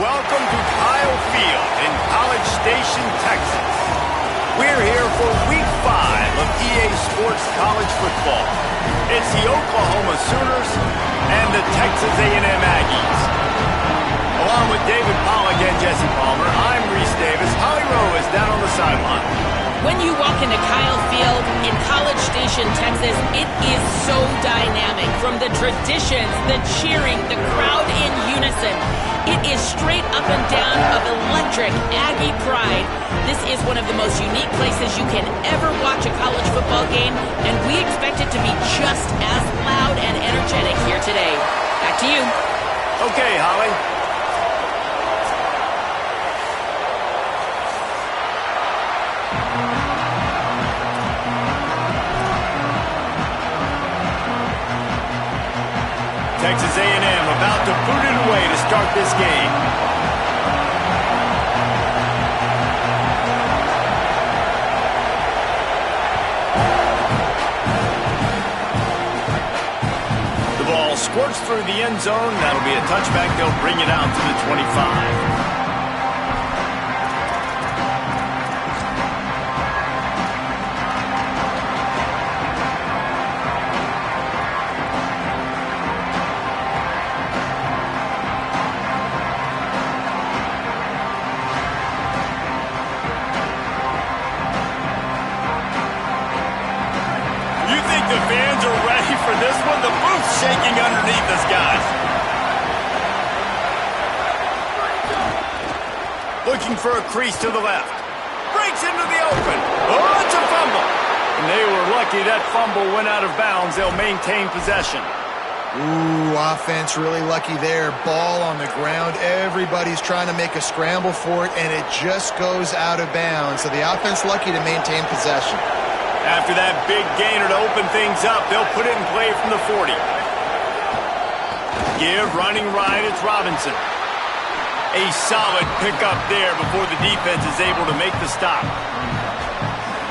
welcome to Kyle Field in College Station, Texas. We're here for Week 5 of EA Sports College Football. It's the Oklahoma Sooners and the Texas A&M Aggies. Along with David Pollack and Jesse Palmer, I'm Reese Davis. Holly Rowe is down on the sideline. When you walk into Kyle Field in College Station, Texas, it is so dynamic. From the traditions, the cheering, the crowd in unison. It is straight up and down of electric Aggie pride. This is one of the most unique places you can ever watch a college football game, and we expect it to be just as loud and energetic here today. Back to you. Okay, Holly. Texas A&M about to boot it away to start this game. The ball squirts through the end zone. That'll be a touchback. They'll bring it out to the 25. The fans are ready for this one. The booth's shaking underneath us, guys. Looking for a crease to the left. Breaks into the open. Oh, it's a fumble. And they were lucky that fumble went out of bounds. They'll maintain possession. Ooh, offense really lucky there. Ball on the ground. Everybody's trying to make a scramble for it, and it just goes out of bounds. So the offense lucky to maintain possession. After that big gainer to open things up, they'll put it in play from the 40. Give running right, it's Robinson. A solid pickup there before the defense is able to make the stop.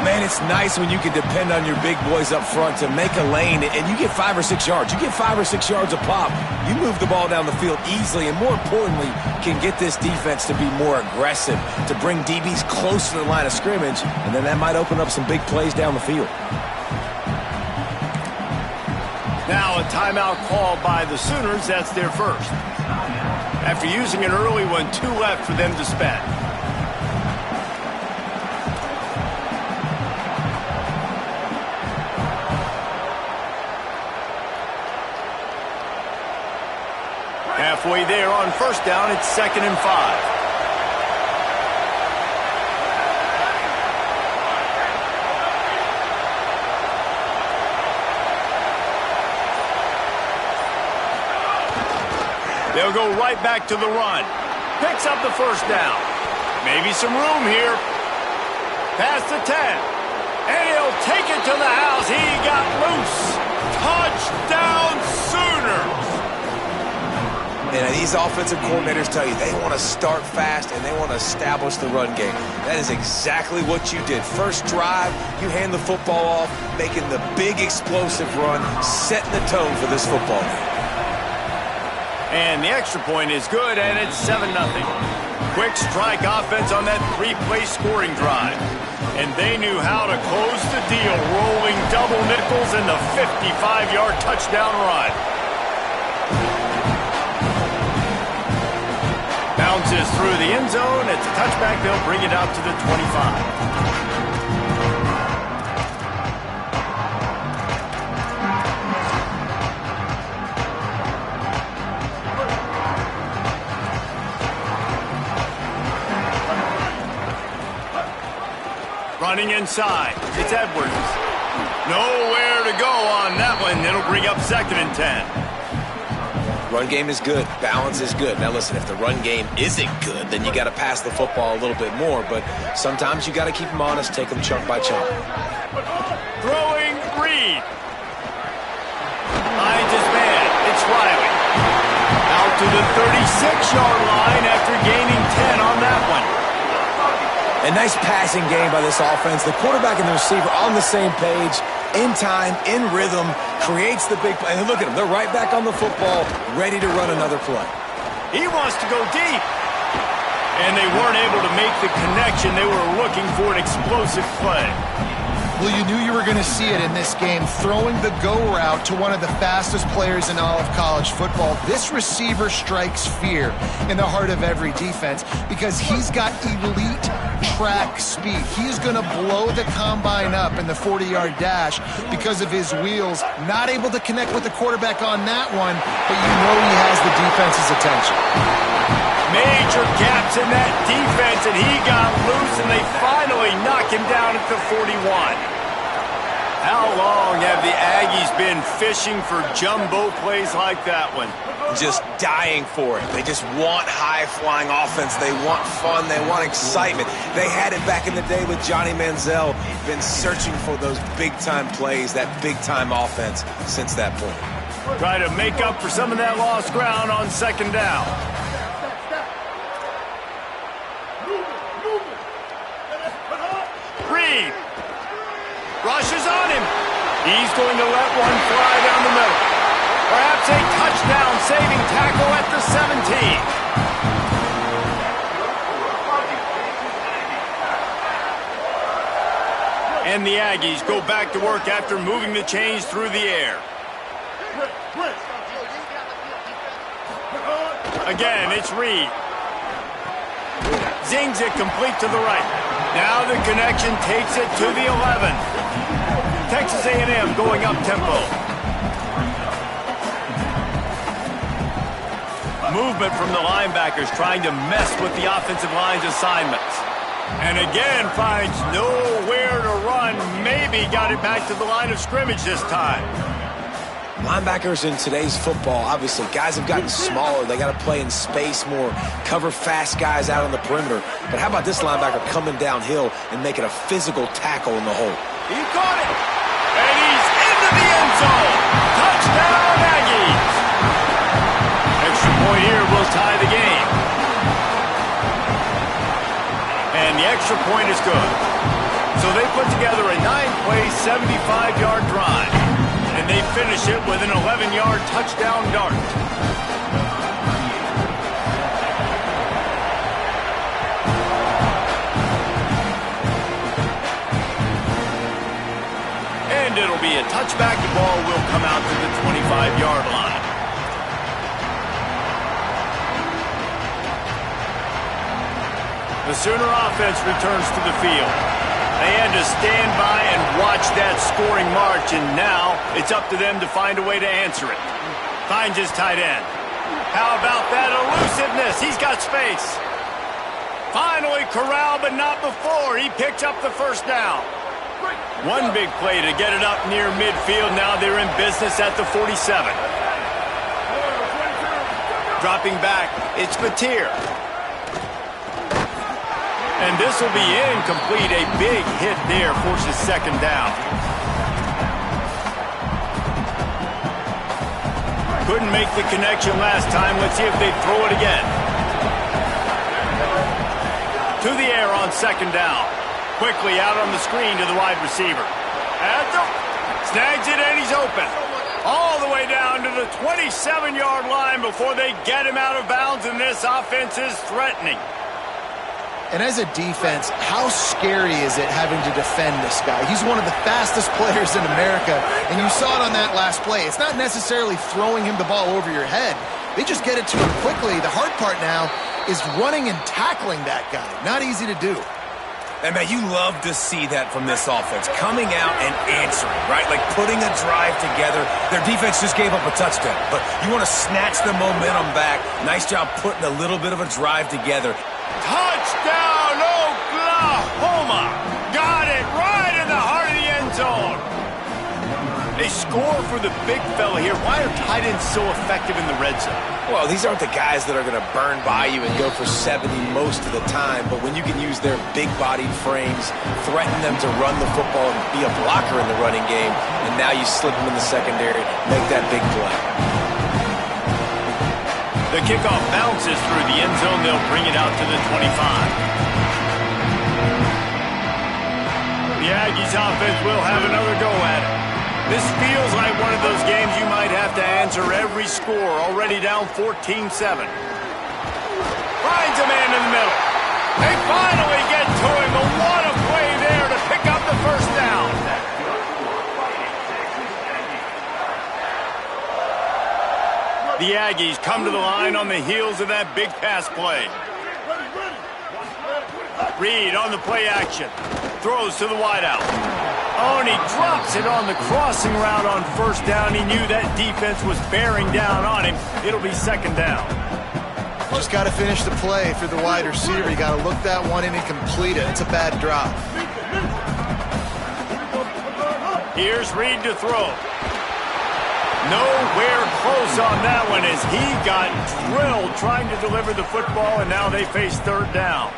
Man, it's nice when you can depend on your big boys up front to make a lane, and you get 5 or 6 yards. You get 5 or 6 yards a pop. You move the ball down the field easily, and more importantly, can get this defense to be more aggressive, to bring DBs close to the line of scrimmage, and then that might open up some big plays down the field. Now a timeout called by the Sooners. That's their first. After using an early one, 2 left for them to spend. Halfway there on first down, it's 2nd and 5. They'll go right back to the run. Picks up the first down. Maybe some room here. Past the 10. And he'll take it to the house. He got loose. Touchdown Sooners. And these offensive coordinators tell you they want to start fast and they want to establish the run game. That is exactly what you did. First drive, you hand the football off, making the big explosive run, setting the tone for this football game. And the extra point is good, and it's 7-0. Quick strike offense on that 3-play scoring drive. And they knew how to close the deal, rolling double nickels in the 55-yard touchdown run. Bounces through the end zone. It's a touchback. They'll bring it out to the 25. Running inside. It's Edwards. Nowhere to go on that one. It'll bring up 2nd and 10. Run game is good. Balance is good. Now, listen, if the run game isn't good, then you got to pass the football a little bit more. But sometimes you got to keep them honest, take them chunk by chunk. Throwing Reed. Finds his man. It's Riley. Out to the 36-yard line after gaining 10 on that one. A nice passing game by this offense. The quarterback and the receiver on the same page. in time, in rhythm, creates the big play. And look at them. They're right back on the football, ready to run another play. He wants to go deep. And they weren't able to make the connection. They were looking for an explosive play. Well, you knew you were going to see it in this game, throwing the go route to one of the fastest players in all of college football. This receiver strikes fear in the heart of every defense because he's got elite track speed. He's going to blow the combine up in the 40-yard dash because of his wheels. Not able to connect with the quarterback on that one, but you know he has the defense's attention. Major gaps in that defense, and he got loose, and they finally knock him down at the 41. How long have the Aggies been fishing for jumbo plays like that one? Just dying for it. They just want high-flying offense. They want fun. They want excitement. They had it back in the day with Johnny Manziel. Been searching for those big-time plays, that big-time offense since that point. Try to make up for some of that lost ground on second down. Reed rushes on him. He's going to let one fly down the middle. Perhaps a touchdown-saving tackle at the 17. And the Aggies go back to work after moving the chains through the air. Again, it's Reed. Zings it complete to the right. Now the connection takes it to the 11. Texas A&M going up tempo. Movement from the linebackers trying to mess with the offensive line's assignments. And again finds nowhere to run. Maybe got it back to the line of scrimmage this time. Linebackers in today's football, obviously, guys have gotten smaller. They got to play in space more, cover fast guys out on the perimeter. But how about this linebacker coming downhill and making a physical tackle in the hole? He caught it, and he's into the end zone. Touchdown, Aggies. Extra point here will tie the game. And the extra point is good. So they put together a 9-play, 75-yard drive. And they finish it with an 11-yard touchdown dart. And it'll be a touchback. The ball will come out to the 25-yard line. The Sooner offense returns to the field. They had to stand by and watch that scoring march, and now it's up to them to find a way to answer it. Finds his tight end. How about that elusiveness? He's got space. Finally corralled, but not before. He picked up the first down. One big play to get it up near midfield. Now they're in business at the 47. Dropping back, it's Batir. And this will be incomplete. A big hit there forces second down. Couldn't make the connection last time. Let's see if they throw it again. To the air on second down. Quickly out on the screen to the wide receiver. Snags it and he's open. All the way down to the 27-yard line before they get him out of bounds, and this offense is threatening. And as a defense, how scary is it having to defend this guy? He's one of the fastest players in America, and you saw it on that last play. It's not necessarily throwing him the ball over your head. They just get it to him quickly. The hard part now is running and tackling that guy. Not easy to do. And, man, you love to see that from this offense, coming out and answering, right? Like putting a drive together. Their defense just gave up a touchdown, but you want to snatch the momentum back. Nice job putting a little bit of a drive together. Touchdown, Oklahoma! Got it right in the heart of the end zone. They score for the big fella here. Why are tight ends so effective in the red zone? Well, these aren't the guys that are going to burn by you and go for 70 most of the time, but when you can use their big-bodied frames, threaten them to run the football and be a blocker in the running game, and now you slip them in the secondary, make that big play. The kickoff bounces through the end zone. They'll bring it out to the 25. The Aggies offense will have another go at it. This feels like one of those games you might have to answer every score. Already down 14-7. finds a man in the middle. They finally get to him, but what a play there to pick up the first down. The Aggies come to the line on the heels of that big pass play. Reed on the play action. Throws to the wideout. Oh, and he drops it on the crossing route on first down. He knew that defense was bearing down on him. It'll be second down. Just got to finish the play for the wide receiver. You got to look that one in and complete it. It's a bad drop. Here's Reed to throw. Nowhere close on that one as he got drilled trying to deliver the football, and now they face third down.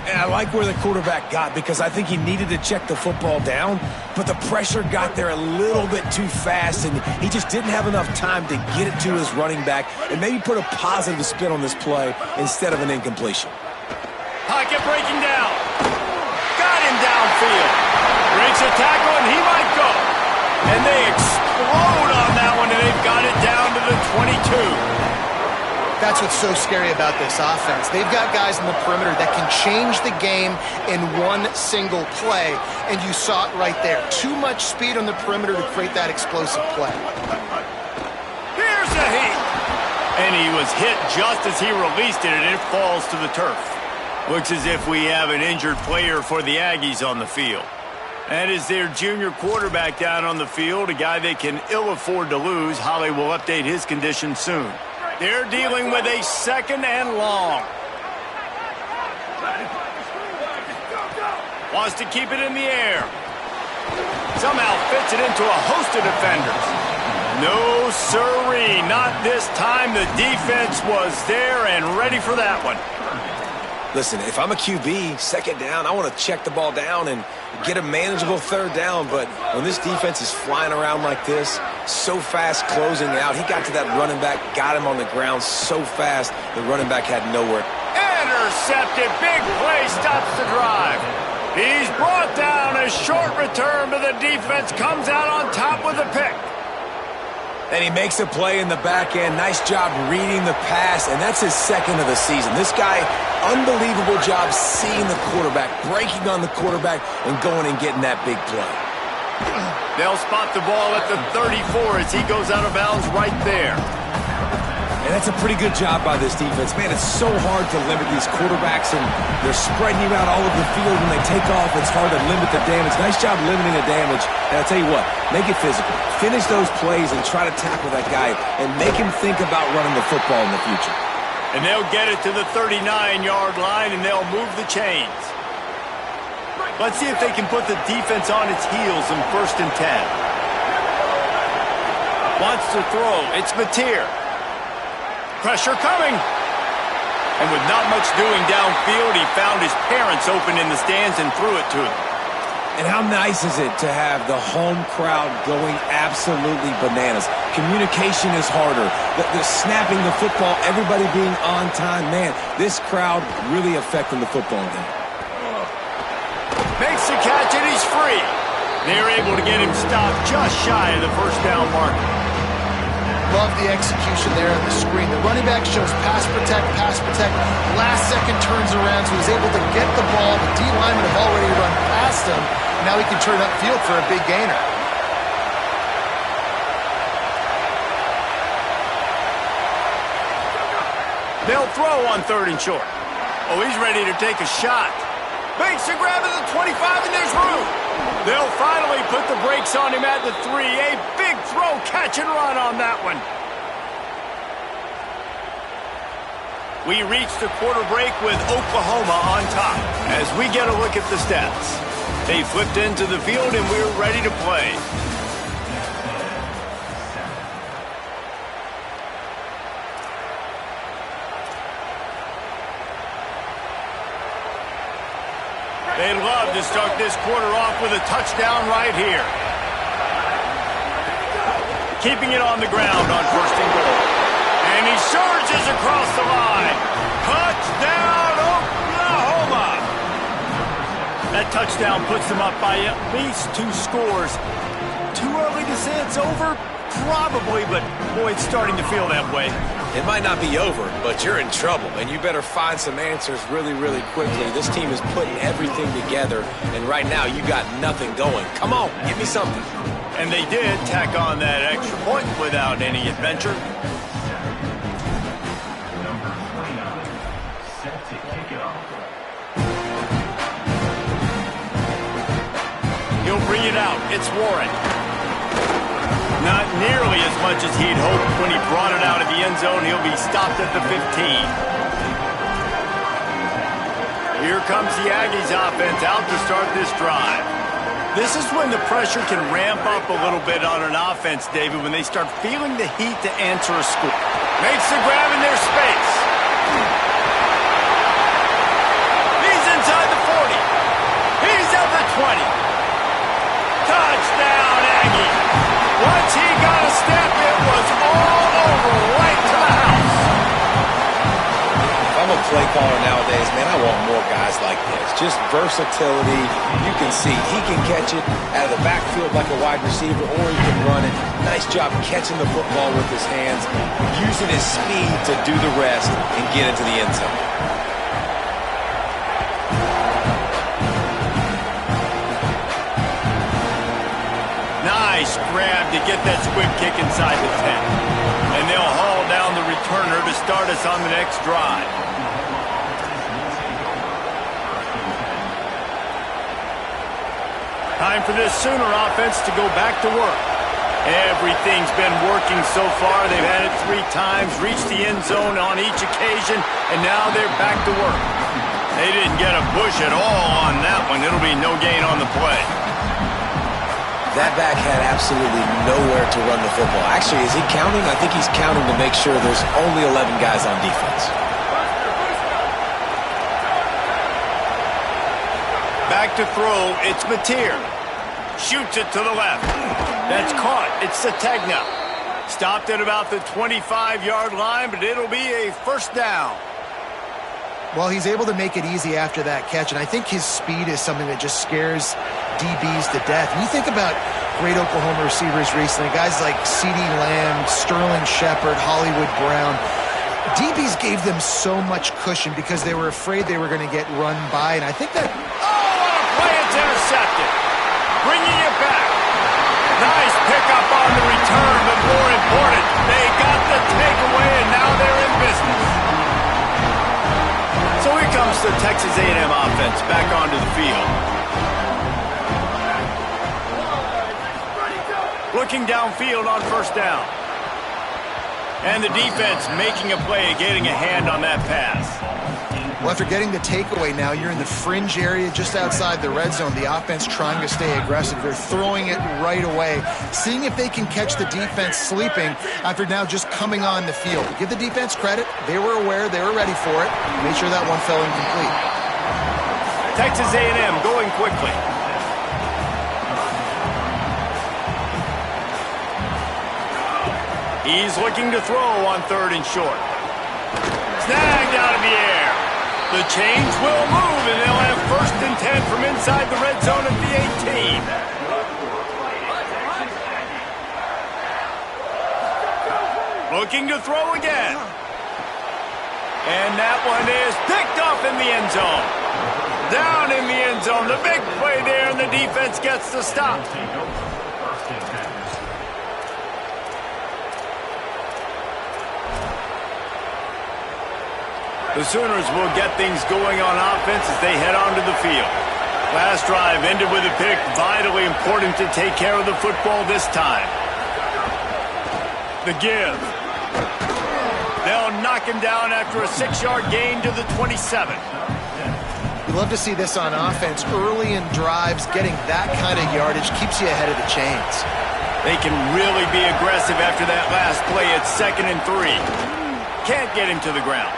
And I like where the quarterback got because I think he needed to check the football down, but the pressure got there a little bit too fast, and he just didn't have enough time to get it to his running back and maybe put a positive spin on this play instead of an incompletion. Pocket breaking down. Got him downfield. Breaks a tackle, and he might go. And they explode on that one, and they've got it down to the 22. That's what's so scary about this offense. They've got guys in the perimeter that can change the game in one single play, and you saw it right there. Too much speed on the perimeter to create that explosive play. Here's a hit. And he was hit just as he released it, and it falls to the turf. Looks as if we have an injured player for the Aggies on the field. That is their junior quarterback down on the field, a guy they can ill afford to lose. Holly will update his condition soon. They're dealing with a second and long. Wants to keep it in the air. Somehow fits it into a host of defenders. No siree, not this time. The defense was there and ready for that one. Listen, if I'm a QB, second down, I want to check the ball down and get a manageable third down. But when this defense is flying around like this, so fast closing out, he got to that running back, got him on the ground so fast, the running back had nowhere. Intercepted. Big play stops the drive. He's brought down. A short return, but the defense comes out on top with a pick. And he makes a play in the back end. Nice job reading the pass, and that's his second of the season. This guy, unbelievable job seeing the quarterback, breaking on the quarterback, and going and getting that big play. They'll spot the ball at the 34 as he goes out of bounds right there. And that's a pretty good job by this defense. Man, it's so hard to limit these quarterbacks, and they're spreading you out all over the field. When they take off, it's hard to limit the damage. Nice job limiting the damage. And I'll tell you what, make it physical. Finish those plays and try to tackle that guy and make him think about running the football in the future. And they'll get it to the 39-yard line, and they'll move the chains. Let's see if they can put the defense on its heels in 1st and 10. Wants to throw. It's Mateer. Pressure coming. And with not much doing downfield, he found his parents open in the stands and threw it to him. And how nice is it to have the home crowd going absolutely bananas? Communication is harder. The snapping the football, everybody being on time. Man, this crowd really affecting the football game. Makes the catch and he's free. They're able to get him stopped just shy of the first down mark. Love the execution there on the screen. The running back shows pass protect, pass protect. Last second turns around, so he's able to get the ball. The D linemen have already run past him. Now he can turn upfield for a big gainer. They'll throw on 3rd and short. Oh, he's ready to take a shot. Makes a grab at the 25, and there's room. They'll finally put the brakes on him at the 3. A big throw, catch and run on that one. We reach the quarter break with Oklahoma on top as we get a look at the stats. They flipped into the field, and we're ready to play. They'd love to start this quarter off with a touchdown right here. Keeping it on the ground on 1st and goal. And he surges across the line. Touchdown, Oklahoma! That touchdown puts them up by at least 2 scores. Too early to say it's over? Probably, but boy, it's starting to feel that way. It might not be over, but you're in trouble, and you better find some answers really, really quickly. This team is putting everything together, and right now you got nothing going. Come on, give me something. And they did tack on that extra point without any adventure. He'll bring it out. It's Warren. Not nearly as much as he'd hoped when he brought it out of the end zone. He'll be stopped at the 15. Here comes the Aggies offense out to start this drive. This is when the pressure can ramp up a little bit on an offense, David, when they start feeling the heat to answer a score. Makes the grab in their space. He's inside the 40. He's at the 20. Touchdown, Aggie. Once he got a step, it was all over, right to the house. If I'm a play caller nowadays, man, I want more guys like this. Just versatility. You can see he can catch it out of the backfield like a wide receiver, or he can run it. Nice job catching the football with his hands, using his speed to do the rest and get into the end zone. Nice grab to get that squib kick inside the 10. And they'll haul down the returner to start us on the next drive. Time for this Sooner offense to go back to work. Everything's been working so far. They've had it 3 times, reached the end zone on each occasion, and now they're back to work. They didn't get a push at all on that one. It'll be no gain on the play. That back had absolutely nowhere to run the football. Actually, is he counting? I think he's counting to make sure there's only 11 guys on defense. Back to throw, it's Mateer. Shoots it to the left. That's caught. It's Sategna. Stopped at about the 25-yard line, but it'll be a first down. Well, he's able to make it easy after that catch, and I think his speed is something that just scares DBs to death. When you think about great Oklahoma receivers recently, guys like CeeDee Lamb, Sterling Shepard, Hollywood Brown, DBs gave them so much cushion because they were afraid they were going to get run by, and I think that... Oh, what a play! It's intercepted. Bringing it back. Nice pickup on the return, but more important, they got the takeaway, and now they're in business. So here comes the Texas A&M offense back onto the field. Looking downfield on first down. And the defense making a play, getting a hand on that pass. Well, after getting the takeaway now, you're in the fringe area just outside the red zone. The offense trying to stay aggressive. They're throwing it right away, seeing if they can catch the defense sleeping after now just coming on the field. Give the defense credit. They were aware. They were ready for it. Made sure that one fell incomplete. Texas A&M going quickly. He's looking to throw on 3rd and short. Snagged out of the air. The chains will move, and they'll have 1st and 10 from inside the red zone at the 18. Looking to throw again. And that one is picked off in the end zone. Down in the end zone. The big play there, and the defense gets the stop. The Sooners will get things going on offense as they head onto the field. Last drive ended with a pick. Vitally important to take care of the football this time. The give. They'll knock him down after a 6-yard gain to the 27. You love to see this on offense. Early in drives, getting that kind of yardage keeps you ahead of the chains. They can really be aggressive after that last play at 2nd and 3. Can't get him to the ground.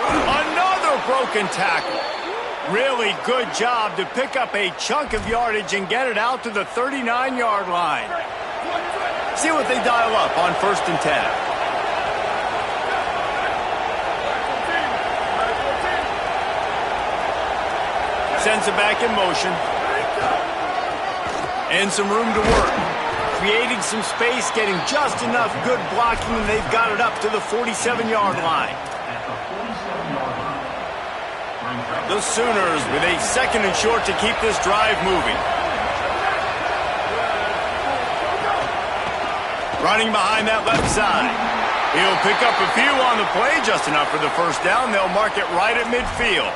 Another broken tackle. Really good job to pick up a chunk of yardage and get it out to the 39-yard line. See what they dial up on 1st and 10. Sends it back in motion. And some room to work. creating some space, getting just enough good blocking, and they've got it up to the 47-yard line. The Sooners with a 2nd and short to keep this drive moving. Running behind that left side. He'll pick up a few on the play, just enough for the first down. They'll mark it right at midfield.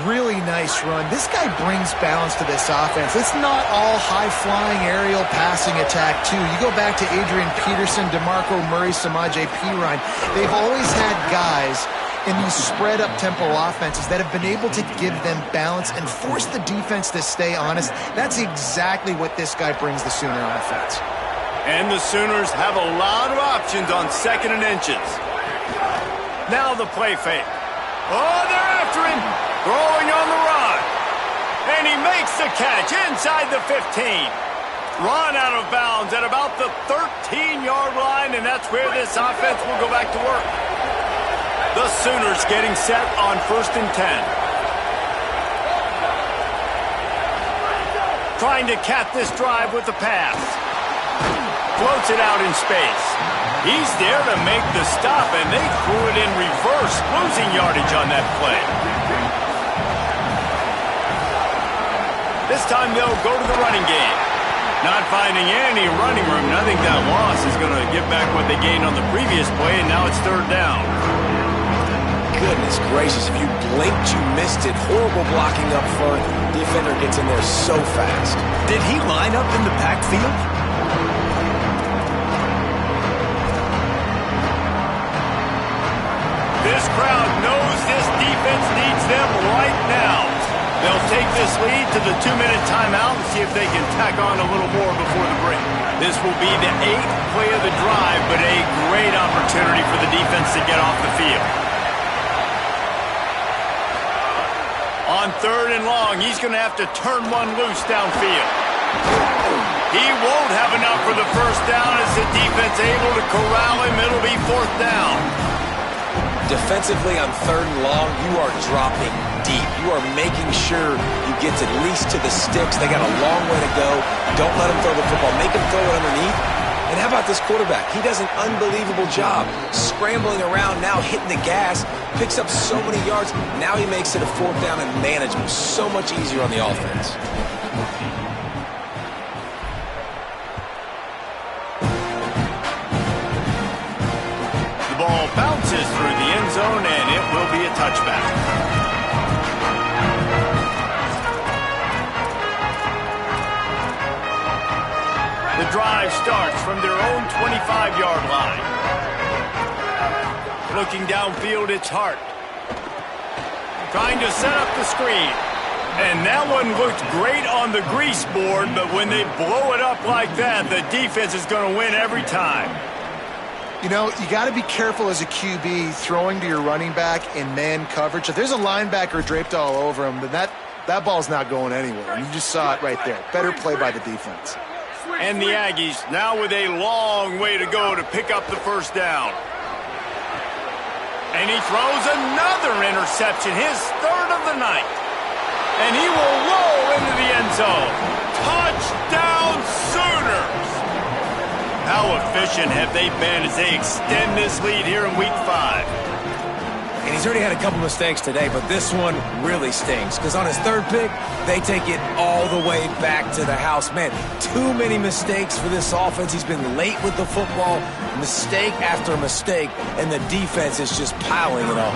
Really nice run. This guy brings balance to this offense. It's not all high-flying aerial passing attack, too. You go back to Adrian Peterson, DeMarco Murray, Samaje Perine. They've always had guys in these spread-up tempo offenses that have been able to give them balance and force the defense to stay honest. That's exactly what this guy brings the Sooner offense. And the Sooners have a lot of options on 2nd and inches. Now the play fake. Oh, they're after him. Throwing on the run. And he makes the catch inside the 15. Run out of bounds at about the 13-yard line, and that's where this offense will go back to work. The Sooners getting set on 1st and 10. Trying to cap this drive with the pass. Floats it out in space. He's there to make the stop, and they threw it in reverse, losing yardage on that play. This time they'll go to the running game. Not finding any running room, and I think that loss is going to give back what they gained on the previous play, and now it's 3rd down. Goodness gracious, if you blinked, you missed it. Horrible blocking up front. Defender gets in there so fast. Did he line up in the packed field? This crowd knows this defense needs them right now. They'll take this lead to the 2-minute timeout and see if they can tack on a little more before the break. This will be the 8th play of the drive, but a great opportunity for the defense to get off the field. On 3rd and long, he's going to have to turn one loose downfield. He won't have enough for the first down as the defense able to corral him. It'll be 4th down. Defensively on 3rd and long, you are dropping deep. You are making sure you get at least to the sticks. They got a long way to go. Don't let them throw the football. Make them throw it underneath. And how about this quarterback? He does an unbelievable job scrambling around, now hitting the gas, picks up so many yards. Now he makes it a 4th down and manageable. So much easier on the offense. The ball bounces through the end zone, and it will be a touchback. The drive starts from their own 25-yard line. Looking downfield, it's Hart. Trying to set up the screen. And that one looked great on the grease board, but when they blow it up like that, the defense is going to win every time. You know, you got to be careful as a QB throwing to your running back in man coverage. If there's a linebacker draped all over him, then that ball's not going anywhere. You just saw it right there. Better play by the defense. And the Aggies now with a long way to go to pick up the first down. And he throws another interception, his 3rd of the night. And he will roll into the end zone. Touchdown Sooners! How efficient have they been as they extend this lead here in Week 5? And he's already had a couple mistakes today, but this one really stings. Because on his 3rd pick, they take it all the way back to the house. Man, too many mistakes for this offense. He's been late with the football, mistake after mistake, and the defense is just piling it on.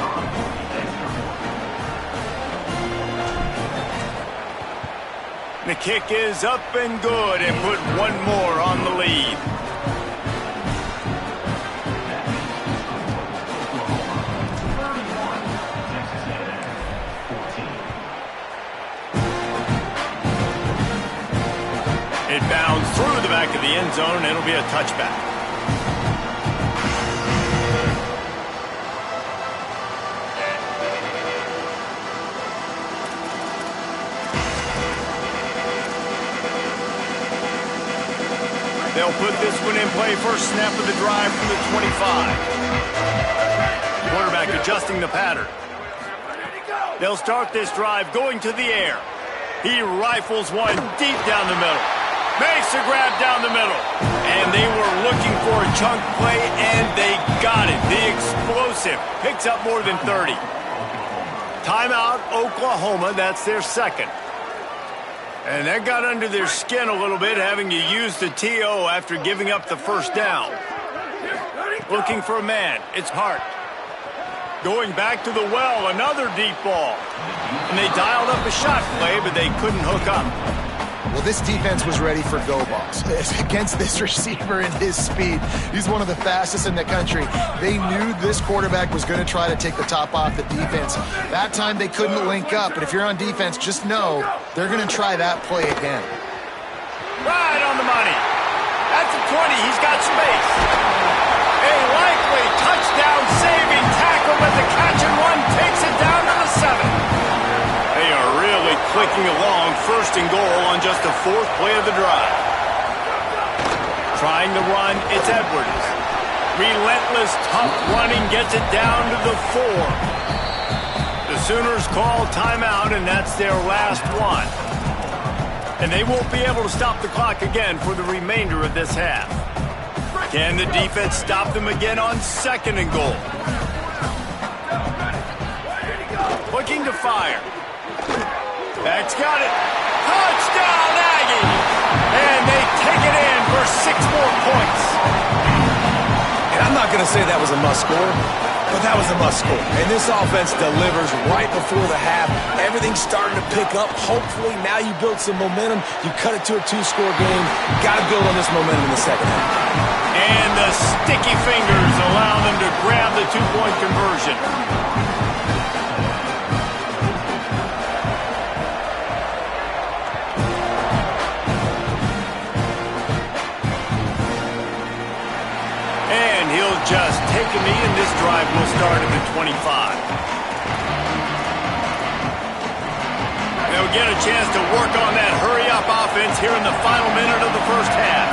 The kick is up and good and put one more on the lead. It bounds through the back of the end zone, and it'll be a touchback. They'll put this one in play. First snap of the drive from the 25. Quarterback adjusting the pattern. They'll start this drive going to the air. He rifles one deep down the middle. Makes a grab down the middle. And they were looking for a chunk play, and they got it. The explosive picks up more than 30. Timeout, Oklahoma. That's their second. And that got under their skin a little bit, having to use the TO after giving up the first down. Looking for a man. It's Hart. Going back to the well, another deep ball. And they dialed up a shot play, but they couldn't hook up. Well, this defense was ready for go balls. Against this receiver and his speed, he's one of the fastest in the country. They knew this quarterback was going to try to take the top off the defense. That time they couldn't link up, but if you're on defense, just know they're going to try that play again. Right on the money. At the 20, he's got space. A likely touchdown-saving tackle, but the catch and run takes it down to the 7. They are really clicking along, first and goal on just the 4th play of the drive. Trying to run, it's Edwards. Relentless, tough running gets it down to the 4. The Sooners call timeout, and that's their last one. And they won't be able to stop the clock again for the remainder of this half. Can the defense stop them again on 2nd and goal? Looking to fire. That's got it. Touchdown, Aggie! And they take it in for 6 more points. And I'm not going to say that was a must-score, but that was a must-score. And this offense delivers right before the half. Everything's starting to pick up. Hopefully, now you build some momentum. You cut it to a 2-score game. Got to build on this momentum in the second half. And the sticky fingers allow them to grab the 2-point conversion. Just take a knee, and this drive will start at the 25. They'll get a chance to work on that hurry-up offense here in the final minute of the first half.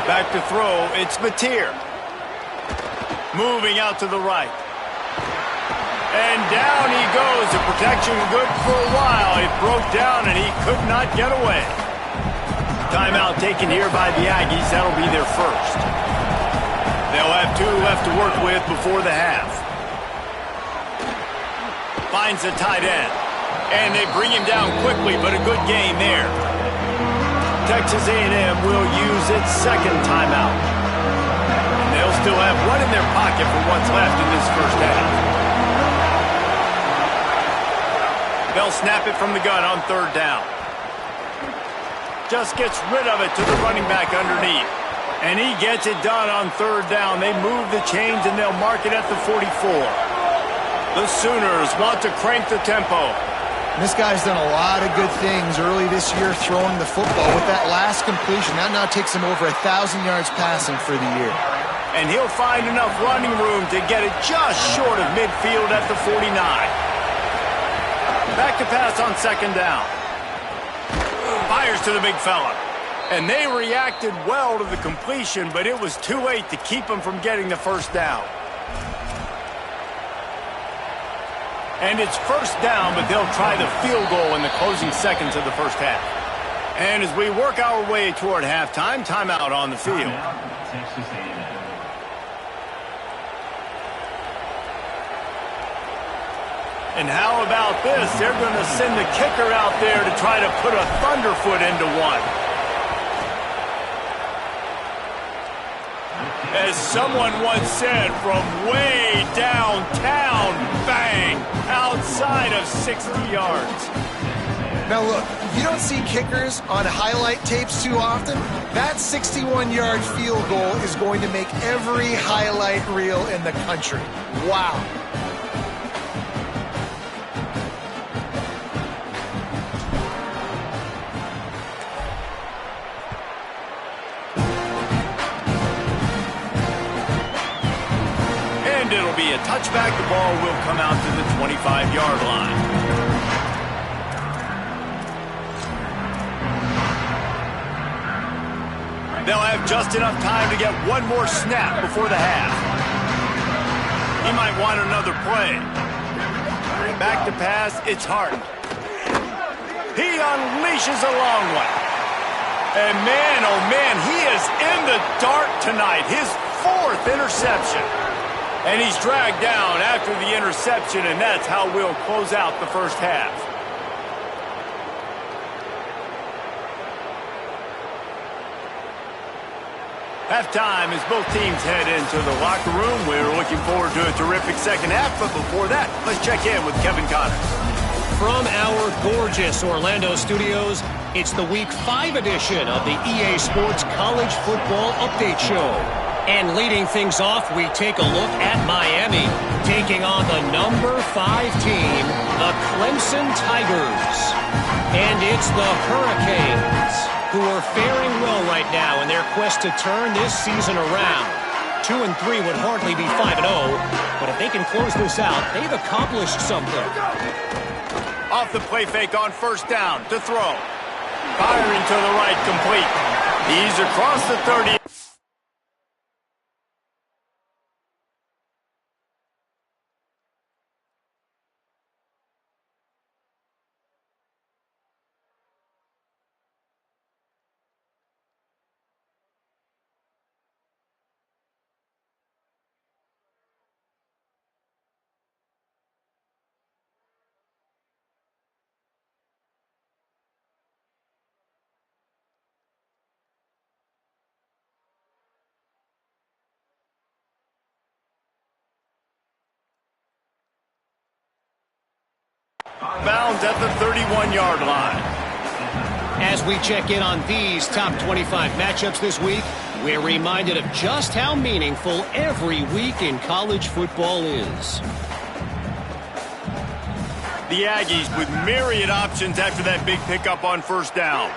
Back to throw, it's Mateer. Moving out to the right. And down he goes. The protection good for a while. It broke down, and he could not get away. Timeout taken here by the Aggies. That'll be their first. They'll have 2 left to work with before the half. Finds the tight end. And they bring him down quickly, but a good game there. Texas A&M will use its 2nd timeout. And they'll still have one in their pocket for what's left in this first half. They'll snap it from the gun on 3rd down. Just gets rid of it to the running back underneath. And he gets it done on 3rd down. They move the chains, and they'll mark it at the 44. The Sooners want to crank the tempo. This guy's done a lot of good things early this year throwing the football. With that last completion, that now takes him over 1,000 yards passing for the year. And he'll find enough running room to get it just short of midfield at the 49. Back to pass on 2nd down. Fires to the big fella. And they reacted well to the completion, but it was too late to keep them from getting the first down. And it's first down, but they'll try the field goal in the closing seconds of the first half. And as we work our way toward halftime, timeout on the field. And how about this? They're going to send the kicker out there to try to put a thunderfoot into one. As someone once said, from way downtown, bang, outside of 60 yards. Now look, you don't see kickers on highlight tapes too often. That 61-yard field goal is going to make every highlight reel in the country. Wow. And it'll be a touchback. The ball will come out to the 25-yard line. They'll have just enough time to get one more snap before the half. He might want another play. Back to pass, it's Hart. He unleashes a long one. And man, oh man, he is in the dark tonight. His 4th interception. And he's dragged down after the interception, and that's how we'll close out the first half. Halftime as both teams head into the locker room. We're looking forward to a terrific second half, but before that, let's check in with Kevin Connors. From our gorgeous Orlando studios, it's the Week 5 edition of the EA Sports College Football Update Show. And leading things off, we take a look at Miami, taking on the number 5 team, the Clemson Tigers. And it's the Hurricanes, who are faring well right now in their quest to turn this season around. 2-3 would hardly be 5-0, but if they can close this out, they've accomplished something. Off the play fake on first down to throw. Firing to the right, complete. He's across the 30. Bounds at the 31-yard line. As we check in on these top 25 matchups this week, we're reminded of just how meaningful every week in college football is. The Aggies with myriad options after that big pickup on first down.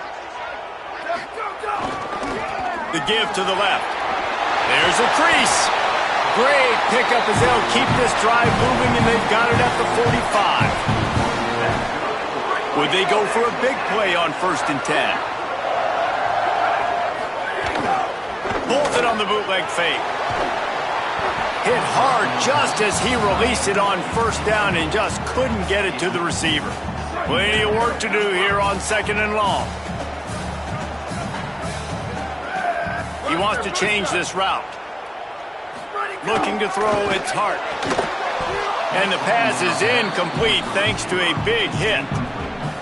The give to the left. There's a crease. Great pickup as they'll keep this drive moving, and they've got it at the 45. Would they go for a big play on 1st and 10? Bolted on the bootleg fake. Hit hard just as he released it on first down and just couldn't get it to the receiver. Plenty of work to do here on 2nd and long. He wants to change this route. Looking to throw, it's Hart. And the pass is incomplete thanks to a big hit.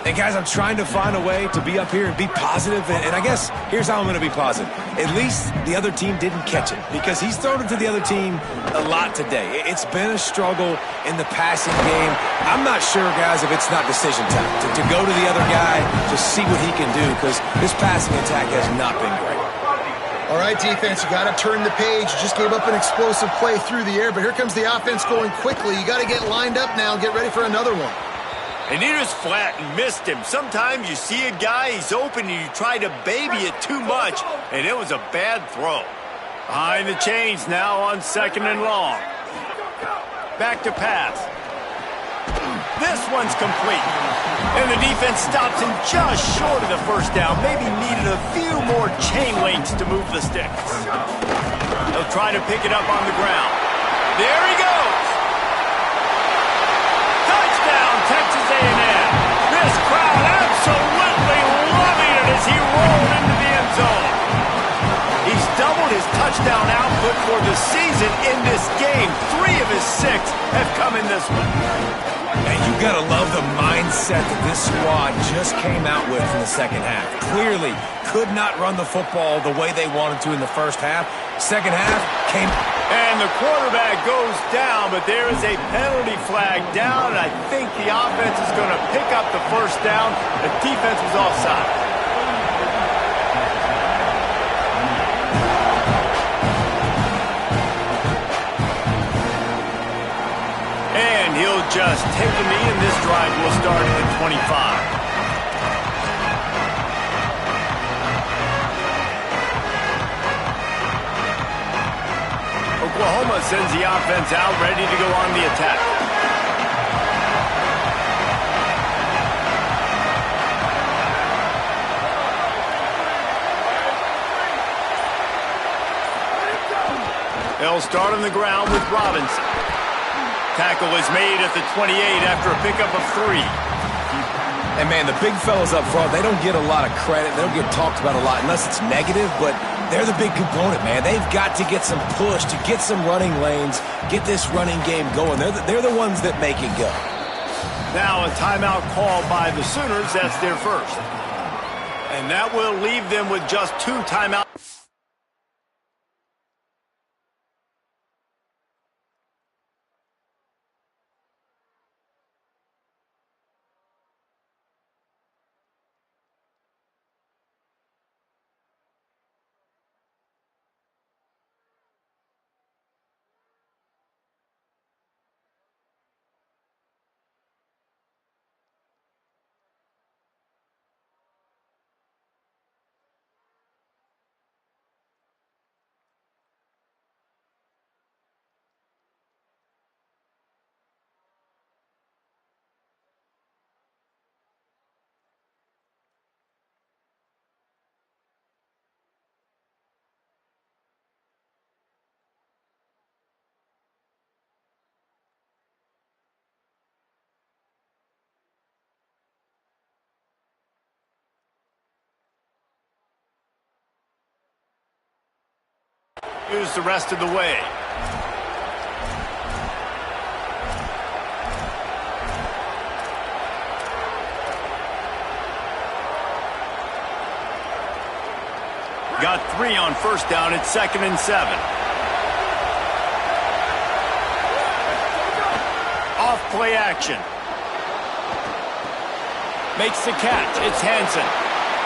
And guys, I'm trying to find a way to be up here and be positive, and I guess here's how I'm going to be positive. At least the other team didn't catch it, because he's thrown it to the other team a lot today. It's been a struggle in the passing game. I'm not sure, guys, if it's not decision time to go to the other guy to see what he can do, because this passing attack has not been great. All right, defense, you got to turn the page. You just gave up an explosive play through the air, but here comes the offense going quickly. You got to get lined up now and get ready for another one. And he just flat and missed him. Sometimes you see a guy, he's open, and you try to baby it too much, and it was a bad throw. Behind the chains now on 2nd and long. Back to pass. This one's complete. And the defense stops him just short of the first down. Maybe needed a few more chain links to move the sticks. They'll try to pick it up on the ground. There he goes. Touchdown, Texas A&M. This crowd absolutely loving it as he rolled into the end zone. He's doubled his touchdown output for the season in this game. 3 of his 6 have come in this one. And you got to love the mindset that this squad just came out with in the second half. Clearly could not run the football the way they wanted to in the first half. Second half came... And the quarterback goes down, but there is a penalty flag down, and I think the offense is going to pick up the first down. The defense was offside. And he'll just take a knee, and this drive will start at 25. Oklahoma sends the offense out, ready to go on the attack. They'll start on the ground with Robinson. Tackle is made at the 28 after a pickup of 3. And, man, the big fellas up front, they don't get a lot of credit. They don't get talked about a lot unless it's negative, but they're the big component, man. They've got to get some push, to get some running lanes, get this running game going. They're the ones that make it go. Now a timeout call by the Sooners. That's their first. And that will leave them with just 2 timeouts. Use the rest of the way. Got 3 on first down. It's 2nd and 7. Off play action. Makes the catch. It's Hansen.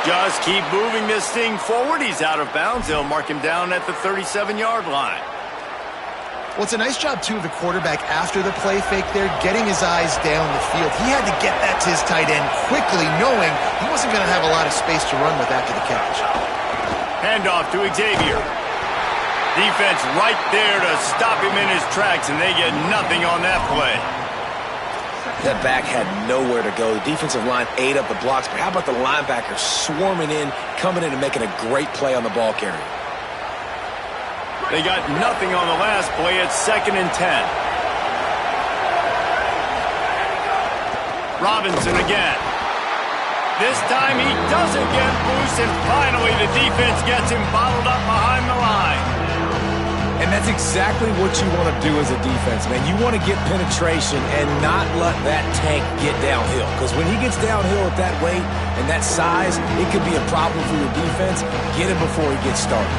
Just keep moving this thing forward. He's out of bounds. They'll mark him down at the 37-yard line. Well, it's a nice job, too, of the quarterback after the play fake there, getting his eyes down the field. He had to get that to his tight end quickly, knowing he wasn't going to have a lot of space to run with after the catch. Handoff to Xavier. Defense right there to stop him in his tracks, and they get nothing on that play. That back had nowhere to go. The defensive line ate up the blocks, but how about the linebacker swarming in, coming in and making a great play on the ball carrier? They got nothing on the last play. It's 2nd and 10. Robinson again. This time he doesn't get loose, and finally the defense gets him bottled up behind the line. And that's exactly what you want to do as a defense, man. You want to get penetration and not let that tank get downhill. Because when he gets downhill at that weight and that size, it could be a problem for your defense. Get him before he gets started.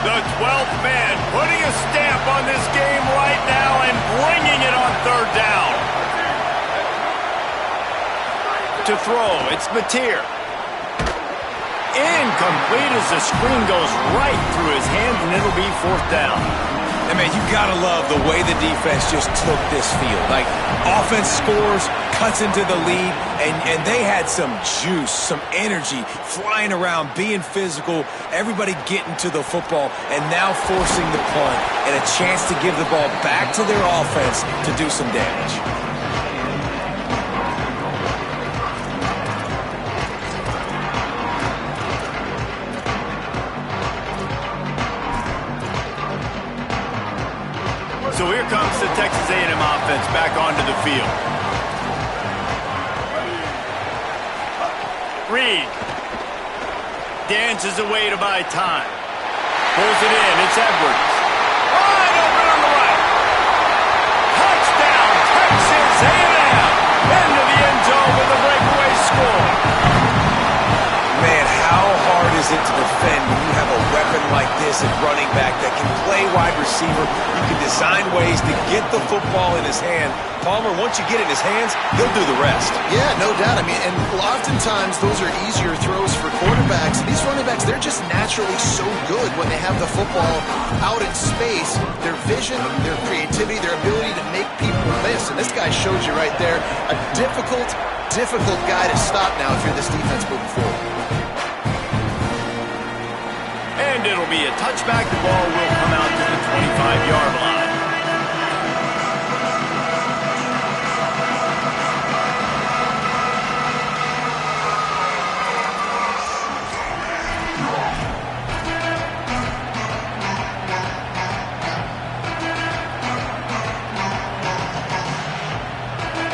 The 12th man putting a stamp on this game right now and bringing it on 3rd down. To throw, it's Mateer. Incomplete as the screen goes right through his hands, and it'll be 4th down. And, man, you got to love the way the defense just took this field. Like, offense scores, cuts into the lead, and they had some juice, some energy, flying around, being physical, everybody getting to the football, and now forcing the punt and a chance to give the ball back to their offense to do some damage. So here comes the Texas A&M offense back onto the field. Reed dances away to buy time. Pulls it in. It's Edwards. Wide open on the right. Touchdown, Texas A&M. Into the end zone with a breakaway score. Man, how hard is it to defend when you have a weapon like this at running back that can play wide receiver? You can design ways to get the football in his hand. Palmer, once you get it in his hands, he'll do the rest. Yeah, no doubt. I mean, and oftentimes those are easier throws for quarterbacks. These running backs, they're just naturally so good when they have the football out in space. Their vision, their creativity, their ability to make people miss. And this guy shows you right there, a difficult guy to stop now if you're this defense moving forward. And it'll be a touchback. The ball will come out to the 25-yard line.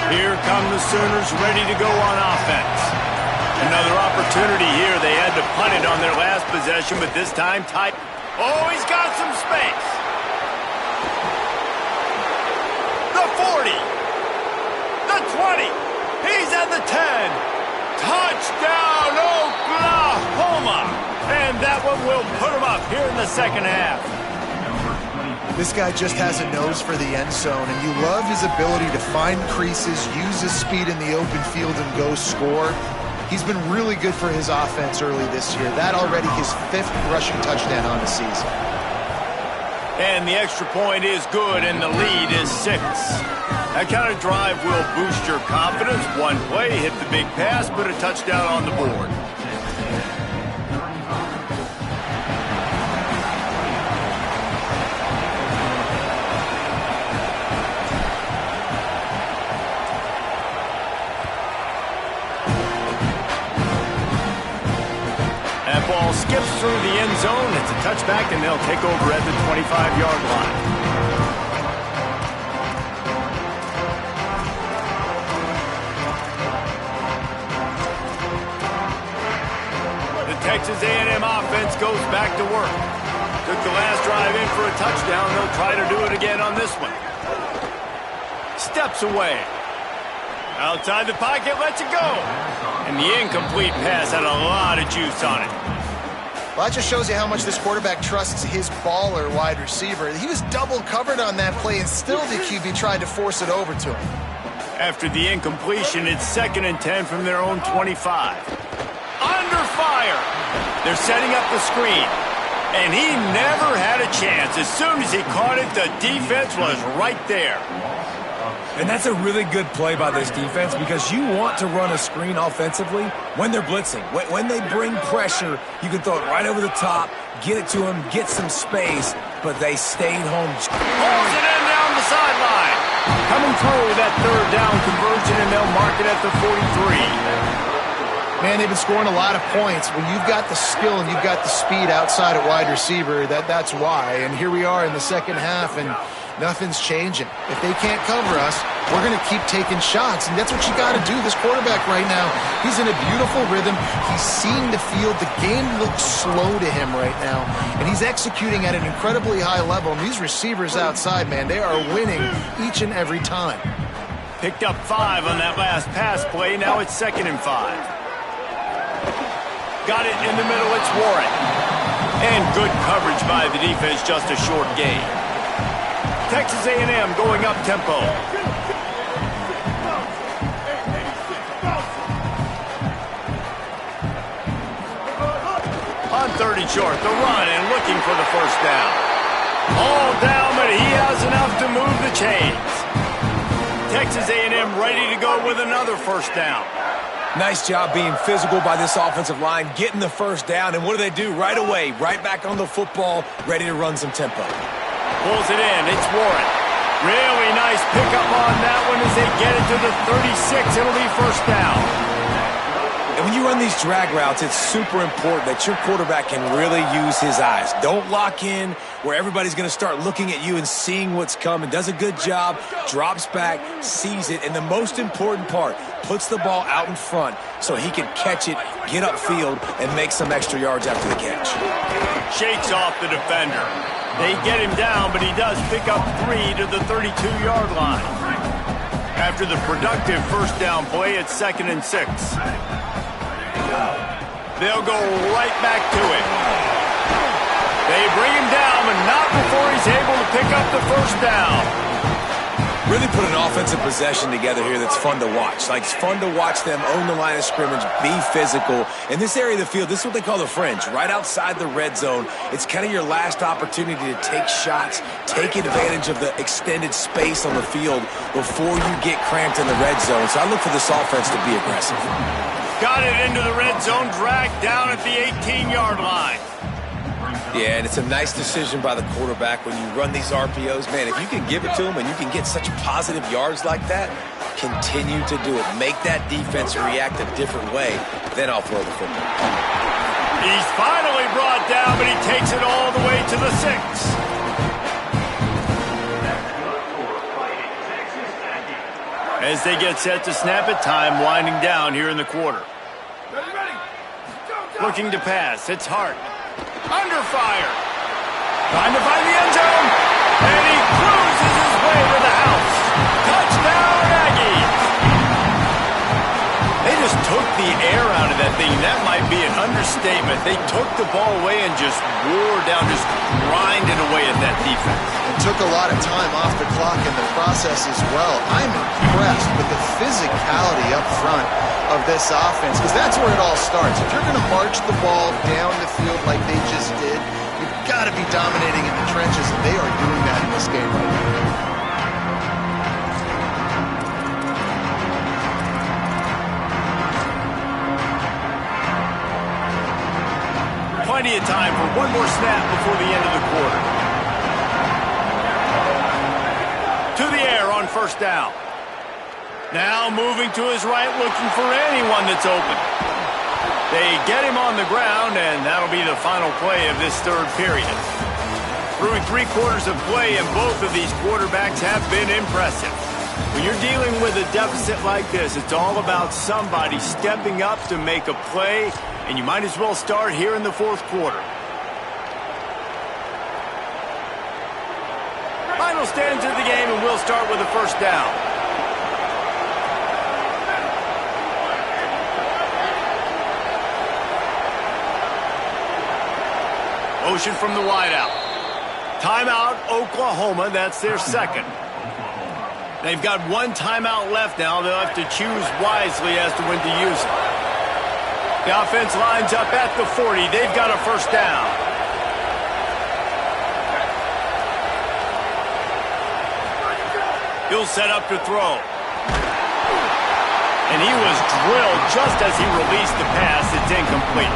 Here come the Sooners, ready to go on offense. Another opportunity here. They had to punt it on their last possession, but this time tight. Oh, he's got some space. The 40. The 20. He's at the 10. Touchdown, Oklahoma. And that one will put him up here in the second half. This guy just has a nose for the end zone, and you love his ability to find creases, use his speed in the open field, and go score. He's been really good for his offense early this year. That already his 5th rushing touchdown on the season. And the extra point is good, and the lead is 6. That kind of drive will boost your confidence. One play, hit the big pass, put a touchdown on the board. That ball skips through the end zone. It's a touchback, and they'll take over at the 25-yard line. The Texas A&M offense goes back to work. Took the last drive in for a touchdown. They'll try to do it again on this one. Steps away. Outside the pocket, lets it go. And the incomplete pass had a lot of juice on it. Well, that just shows you how much this quarterback trusts his baller wide receiver. He was double covered on that play, and still the QB tried to force it over to him. After the incompletion, it's 2nd and 10 from their own 25. Under fire. They're setting up the screen. And he never had a chance. As soon as he caught it, the defense was right there. And that's a really good play by this defense because you want to run a screen offensively when they're blitzing. When they bring pressure, you can throw it right over the top, get it to them, get some space, but they stayed home. Pulls it in down the sideline. Coming through that 3rd down conversion, and they'll mark it at the 43. Man, they've been scoring a lot of points. When you've got the skill and you've got the speed outside at wide receiver, that's why. And here we are in the second half, and nothing's changing. If they can't cover us, we're going to keep taking shots, and that's what you got to do. This quarterback right now, he's in a beautiful rhythm. He's seeing the field. The game looks slow to him right now, and he's executing at an incredibly high level. And these receivers outside, man, they are winning each and every time. Picked up 5 on that last pass play. Now it's 2nd and 5. Got it in the middle. It's Warren. And good coverage by the defense, just a short gain. Texas A&M going up tempo. On 3rd and short, the run and looking for the first down. All down, but he has enough to move the chains. Texas A&M ready to go with another first down. Nice job being physical by this offensive line, getting the first down, and what do? Right away, right back on the football, ready to run some tempo. Pulls it in. It's Warren. Really nice pickup on that one as they get it to the 36. It'll be first down. And when you run these drag routes, it's super important that your quarterback can really use his eyes. Don't lock in where everybody's going to start looking at you and seeing what's coming. Does a good job, drops back, sees it, and the most important part, puts the ball out in front so he can catch it, get upfield, and make some extra yards after the catch. Shakes off the defender. They get him down, but he does pick up 3 to the 32-yard line. After the productive first down play, it's 2nd and 6. They'll go right back to it. They bring him down, but not before he's able to pick up the first down. Really put an offensive possession together here that's fun to watch. Like, it's fun to watch them own the line of scrimmage, be physical. In this area of the field, this is what they call the fringe, right outside the red zone. It's kind of your last opportunity to take shots, take advantage of the extended space on the field before you get cramped in the red zone. So I look for this offense to be aggressive. Got it into the red zone, dragged down at the 18-yard line. Yeah, and it's a nice decision by the quarterback when you run these RPOs. Man, if you can give it to him and you can get such positive yards like that, continue to do it. Make that defense react a different way, then I'll throw the football. He's finally brought down, but he takes it all the way to the 6. As they get set to snap it, time winding down here in the quarter. Looking to pass. It's Hart. Under fire. Trying to find the end zone. And he cruises his way to the house. Touchdown, Aggies. They just took the air out of that thing. That might be an understatement. They took the ball away and just wore down, just grinded away at that defense. It took a lot of time off the clock in the process as well. I'm impressed with the physicality up front of this offense, because that's where it all starts. If you're going to march the ball down the field like they just did, you've got to be dominating in the trenches, and they are doing that in this game right now. Plenty of time for one more snap before the end of the quarter. To the air on first down. Now moving to his right, looking for anyone that's open. They get him on the ground, and that'll be the final play of this third period. Through 3 quarters of play, and both of these quarterbacks have been impressive. When you're dealing with a deficit like this, it's all about somebody stepping up to make a play, and you might as well start here in the fourth quarter. Final standings of the game, and we'll start with the first down. Motion from the wideout. Timeout, Oklahoma. That's their second. They've got 1 timeout left now. They'll have to choose wisely as to when to use it. The offense lines up at the 40. They've got a first down. He'll set up to throw. And he was drilled just as he released the pass. It's incomplete.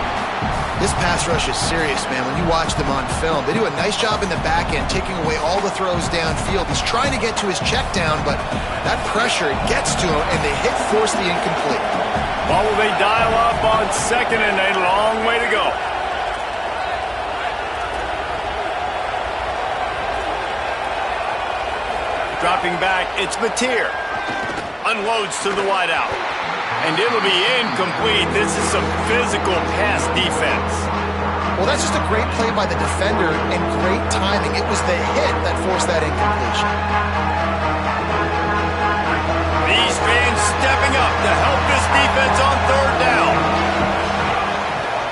This pass rush is serious, man. When you watch them on film, they do a nice job in the back end, taking away all the throws downfield. He's trying to get to his check down, but that pressure gets to him, and they force the incomplete. Well, will they dial up on second and a long way to go? Dropping back, it's Mateer. Unloads to the wideout. And it'll be incomplete. This is some physical pass defense. Well, that's just a great play by the defender and great timing. It was the hit that forced that incompletion. These fans stepping up to help this defense on third down.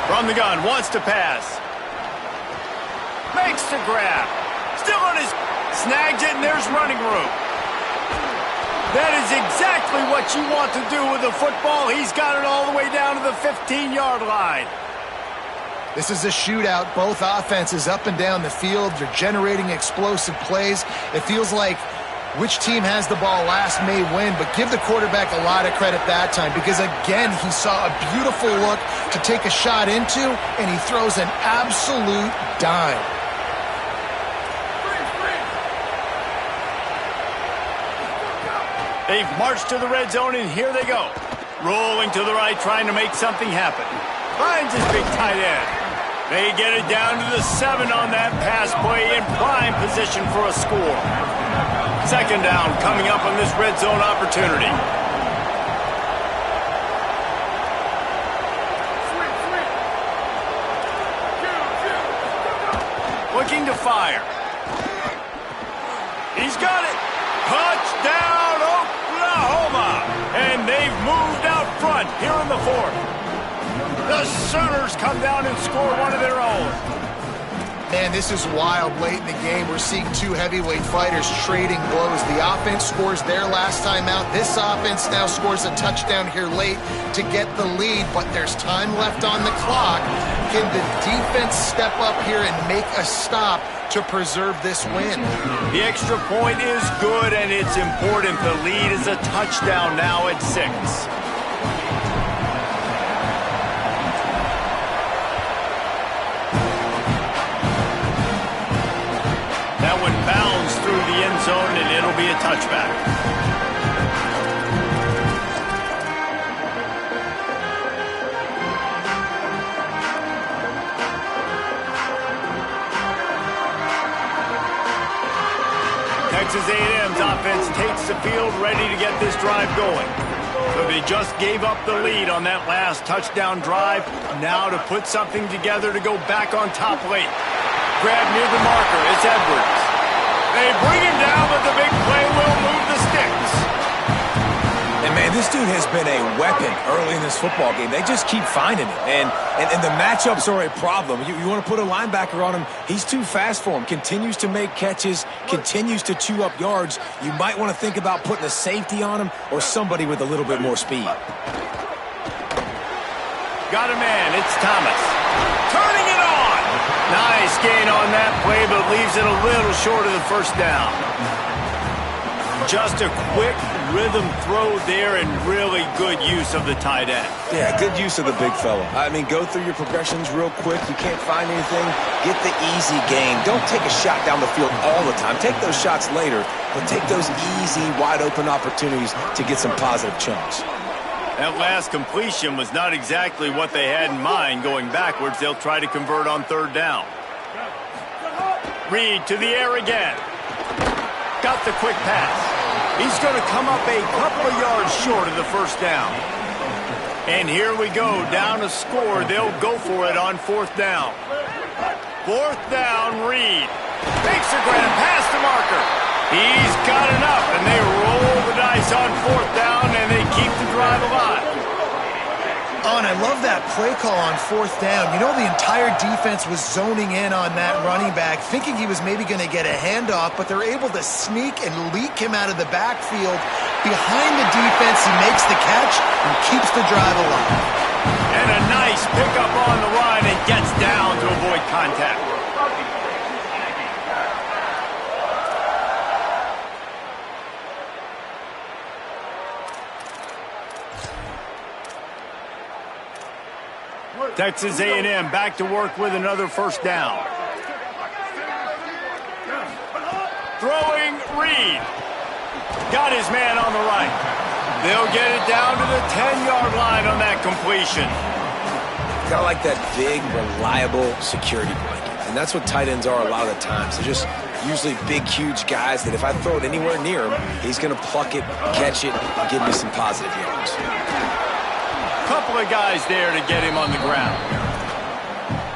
From the gun, wants to pass. Makes the grab. Still on his... Snags it, and there's running room. That is exactly what you want to do with the football. He's got it all the way down to the 15-yard line. This is a shootout. Both offenses up and down the field. They're generating explosive plays. It feels like which team has the ball last may win, but give the quarterback a lot of credit that time, because, again, he saw a beautiful look to take a shot into, and he throws an absolute dime. They've marched to the red zone, and here they go. Rolling to the right, trying to make something happen. Finds his big tight end. They get it down to the 7 on that pass play, in prime position for a score. Second down coming up on this red zone opportunity. Looking to fire. He's got it. Touchdown, Oklahoma! And they've moved out front here in the fourth. The Sooners come down and score one of their own. Man, this is wild late in the game. We're seeing 2 heavyweight fighters trading blows. The offense scores their last time out. This offense now scores a touchdown here late to get the lead, but there's time left on the clock. Can the defense step up here and make a stop to preserve this win? The extra point is good, and it's important. The lead is a touchdown now at 6. That one bounds through the end zone, and it'll be a touchback. Texas A&M's offense takes the field, ready to get this drive going. So they just gave up the lead on that last touchdown drive. Now to put something together to go back on top late. Grab near the marker. It's Edwards. They bring him down, but the big play will move the sticks. And, man, this dude has been a weapon early in this football game. They just keep finding it. And the matchups are a problem. You want to put a linebacker on him, he's too fast for him. Continues to make catches, continues to chew up yards. You might want to think about putting a safety on him or somebody with a little bit more speed. Got a man. It's Thomas. Turning it on. Nice gain on that play, but leaves it a little short of the first down. Just a quick rhythm throw there and really good use of the tight end. Yeah, good use of the big fella. I mean, go through your progressions real quick. You can't find anything, get the easy gain. Don't take a shot down the field all the time. Take those shots later, but take those easy, wide-open opportunities to get some positive chunks. That last completion was not exactly what they had in mind. Going backwards, they'll try to convert on third down. Reed to the air again. Got the quick pass. He's going to come up a couple of yards short of the first down. And here we go, down a score. They'll go for it on fourth down. Fourth down, Reed. Makes a grab past the marker. He's got enough, and they roll the dice on fourth down, and they keep the drive alive. Oh, and I love that play call on fourth down. You know, the entire defense was zoning in on that running back, thinking he was maybe going to get a handoff, but they're able to sneak and leak him out of the backfield. Behind the defense, he makes the catch and keeps the drive alive. And a nice pickup on the line and gets down to avoid contact. Texas A&M back to work with another first down. Throwing Reed. Got his man on the right. They'll get it down to the 10-yard line on that completion. Got like that big, reliable security blanket. And that's what tight ends are a lot of the times. They're just usually big, huge guys that if I throw it anywhere near him, he's going to pluck it, catch it, and give me some positive yards. Couple of guys there to get him on the ground.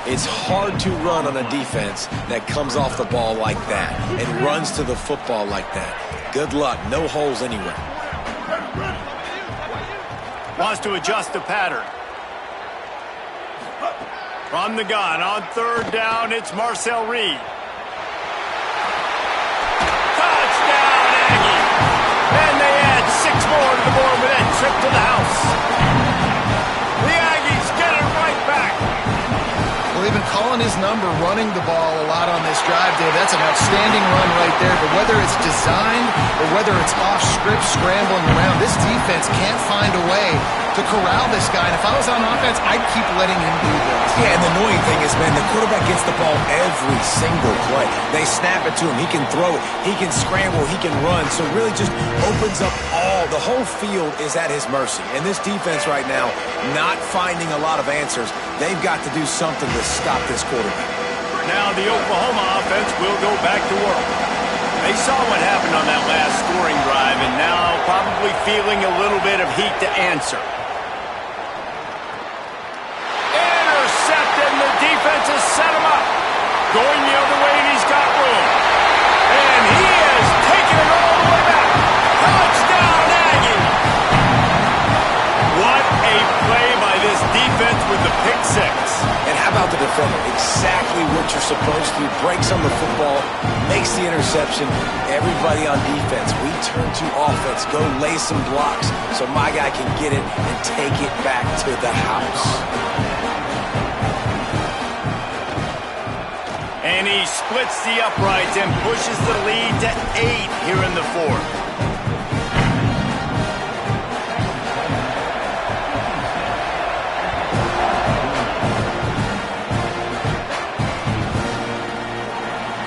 It's hard to run on a defense that comes off the ball like that and runs to the football like that. Good luck. No holes anywhere. Wants to adjust the pattern. From the gun on third down, it's Marcel Reed. Touchdown, Aggie. And they add 6 more to the board with that trip to the house. The Aggies get it right back. Well, they've been calling his number, running the ball a lot on this drive, Dave. That's an outstanding run right there. But whether it's designed or whether it's off script, scrambling around, this defense can't find a way to corral this guy. And if I was on offense, I'd keep letting him do this. Yeah, and the annoying thing is, man, the quarterback gets the ball every single play. They snap it to him. He can throw it. He can scramble. He can run. So really just opens up the whole field is at his mercy. And this defense right now, not finding a lot of answers. They've got to do something to stop this quarterback. Now the Oklahoma offense will go back to work. They saw what happened on that last scoring drive, and now probably feeling a little bit of heat to answer. Intercepted, and the defense has set him up. Going the other way, and he's got room. And he is taking it all the way back. Touchdown, Aggie! What a play by this defense with the pick six. And how about the defender? Exactly what you're supposed to. Breaks on the football, makes the interception. Everybody on defense, we turn to offense. Go lay some blocks so my guy can get it and take it back to the house. And he splits the uprights and pushes the lead to 8 here in the fourth.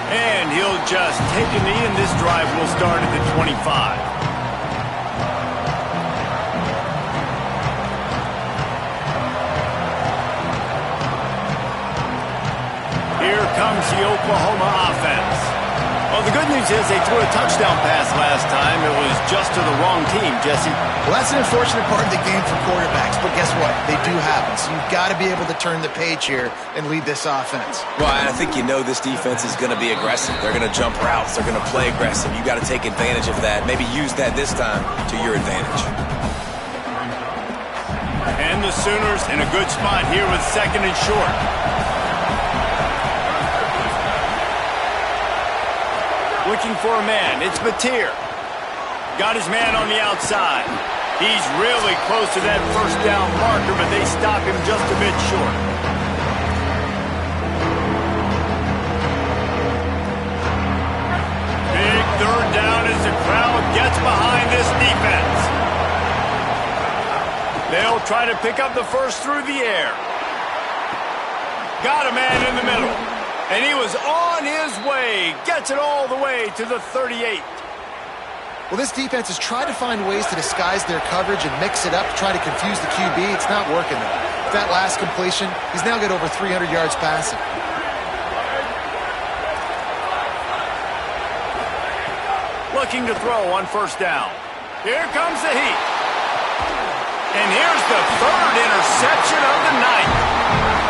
And he'll just take a knee, and this drive will start at the 25. Here comes the Oklahoma offense. Well, the good news is they threw a touchdown pass last time. It was just to the wrong team, Jesse. Well, that's an unfortunate part of the game for quarterbacks, but guess what? They do happen. So you've got to be able to turn the page here and lead this offense. Well, I think you know this defense is going to be aggressive. They're going to jump routes. They're going to play aggressive. You got to take advantage of that. Maybe use that this time to your advantage. And the Sooners in a good spot here with 2nd and short. Looking for a man. It's Mateer. Got his man on the outside. He's really close to that first down marker, but they stop him just a bit short. Big 3rd down as the crowd gets behind this defense. They'll try to pick up the first through the air. Got a man in the middle. And he was on his way. Gets it all the way to the 38. Well, this defense has tried to find ways to disguise their coverage and mix it up to try to confuse the QB. It's not working, though. With that last completion, he's now got over 300 yards passing. Looking to throw on 1st down. Here comes the heat. And here's the 3rd interception of the night.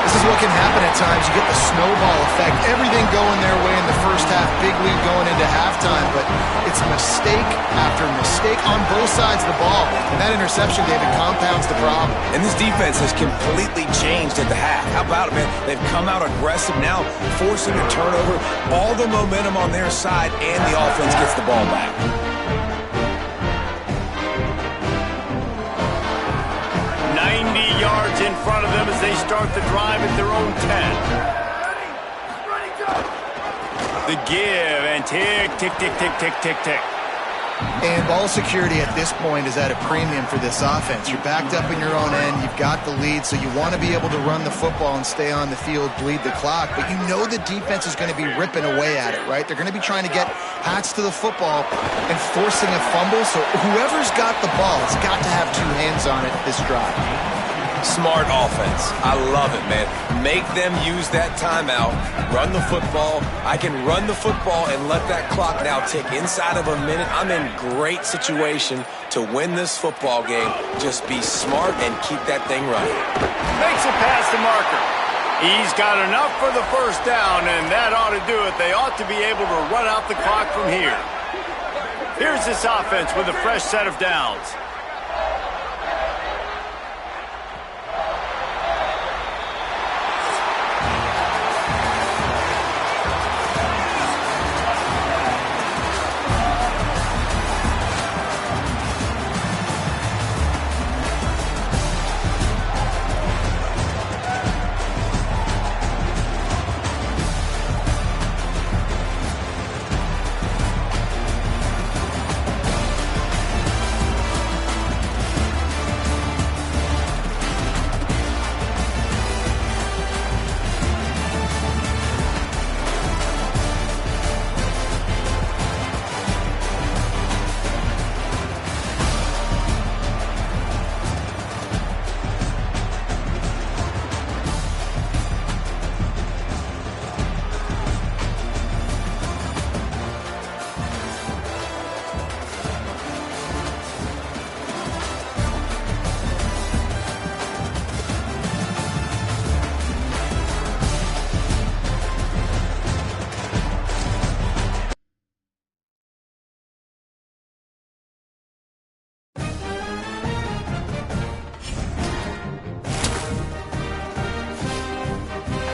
This is what can happen at times. You get the snowball effect. Everything going their way in the first half. Big lead going into halftime. But it's mistake after mistake on both sides of the ball. And that interception, David, compounds the problem. And this defense has completely changed at the half. How about it, man? They've come out aggressive now, forcing a turnover. All the momentum on their side, and the offense gets the ball back. Yards in front of them as they start the drive at their own 10. The give and tick, tick, tick, tick, tick, tick, tick. And ball security at this point is at a premium for this offense. You're backed up in your own end. You've got the lead, so you want to be able to run the football and stay on the field, bleed the clock. But you know the defense is going to be ripping away at it, right? They're going to be trying to get hats to the football and forcing a fumble. So whoever's got the ball has got to have 2 hands on it this drive. Smart offense. I love it, man. Make them use that timeout. Run the football. I can run the football and let that clock now tick inside of a minute. I'm in great situation to win this football game. Just be smart and keep that thing running. Makes it past the marker. He's got enough for the 1st down, and that ought to do it. They ought to be able to run out the clock from here. Here's this offense with a fresh set of downs.